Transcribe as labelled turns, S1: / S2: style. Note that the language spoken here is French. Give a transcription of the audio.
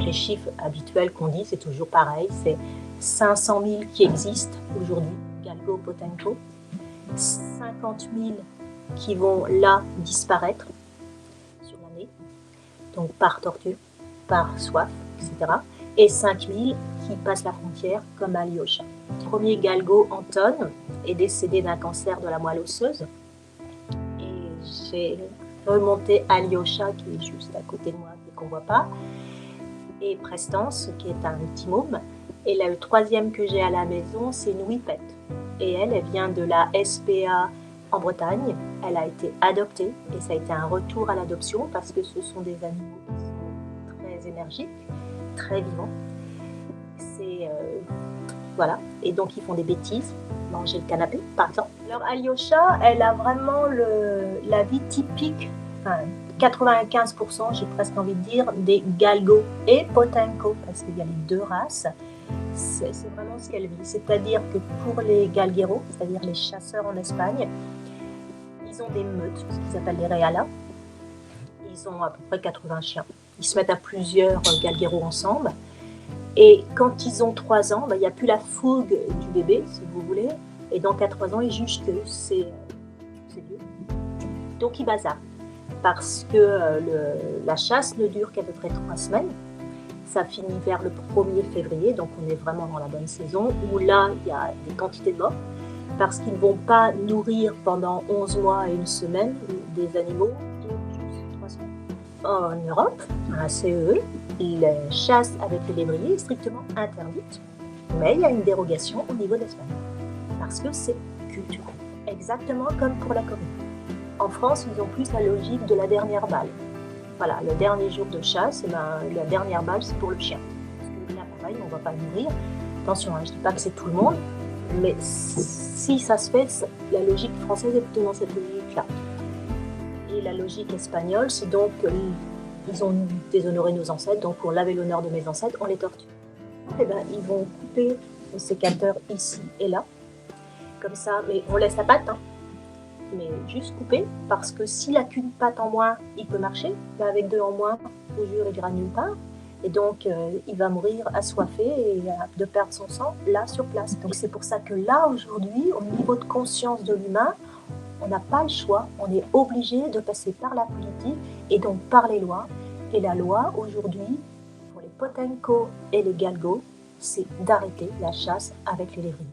S1: les chiffres habituels qu'on dit, c'est toujours pareil, c'est 500 000 qui existent aujourd'hui, galgo, potenco, 50 000 qui vont là disparaître sur l'année, donc par tortue, par soif, etc. Et 5 000 qui passent la frontière comme Alyosha. Le premier galgo, Anton, est décédé d'un cancer de la moelle osseuse. Et j'ai remonté Alyosha, qui est juste à côté de moi, et qu'on ne voit pas, et Prestance, qui est un petit môme. Et là, le troisième que j'ai à la maison, c'est une Whippet. Et elle vient de la SPA en Bretagne. Elle a été adoptée et ça a été un retour à l'adoption parce que ce sont des animaux qui sont très énergiques, très vivants. Voilà. Et donc, ils font des bêtises. Manger le canapé, par exemple. Alors, Alyosha, elle a vraiment la vie typique, enfin, 95%, j'ai presque envie de dire, des galgo et potenco, parce qu'il y a les deux races. C'est vraiment ce qu'elle vit. C'est-à-dire que pour les galgueros, c'est-à-dire les chasseurs en Espagne, ils ont des meutes, ce qu'ils appellent les realas. Ils ont à peu près 80 chiens. Ils se mettent à plusieurs galgueros ensemble. Et quand ils ont 3 ans, il n'y a plus la fougue du bébé, si vous voulez. Et dans 3 ans, ils jugent que c'est vieux. Donc ils bazardent. Parce que la chasse ne dure qu'à peu près 3 semaines. Ça finit vers le 1er février, donc on est vraiment dans la bonne saison, où là, il y a des quantités de morts, parce qu'ils ne vont pas nourrir pendant 11 mois et 1 semaine des animaux de juste 3 semaines. En Europe, à la CEE, la chasse avec les lévriers est strictement interdite, mais il y a une dérogation au niveau d'Espagne, parce que c'est culturel. Exactement comme pour la Corée. En France, ils ont plus la logique de la dernière balle. Voilà, le dernier jour de chasse, la dernière balle, c'est pour le chien. Parce que là, pareil, on ne va pas le nourrir. Attention, je ne dis pas que c'est tout le monde, mais si ça se fait, la logique française est plutôt dans cette logique-là. Et la logique espagnole, c'est donc ils ont déshonoré nos ancêtres, donc pour laver l'honneur de mes ancêtres, on les torture. Et ils vont couper le sécateur ici et là, comme ça, mais on laisse la patte, mais juste couper, parce que s'il n'a qu'une patte en moins, il peut marcher, mais avec 2 en moins, je vous jure, il ira nulle part. Et donc, il va mourir assoiffé et de perdre son sang là, sur place. Donc, c'est pour ça que là, aujourd'hui, au niveau de conscience de l'humain, on n'a pas le choix, on est obligé de passer par la politique et donc par les lois. Et la loi, aujourd'hui, pour les potenco et les galgos, c'est d'arrêter la chasse avec les lévriers.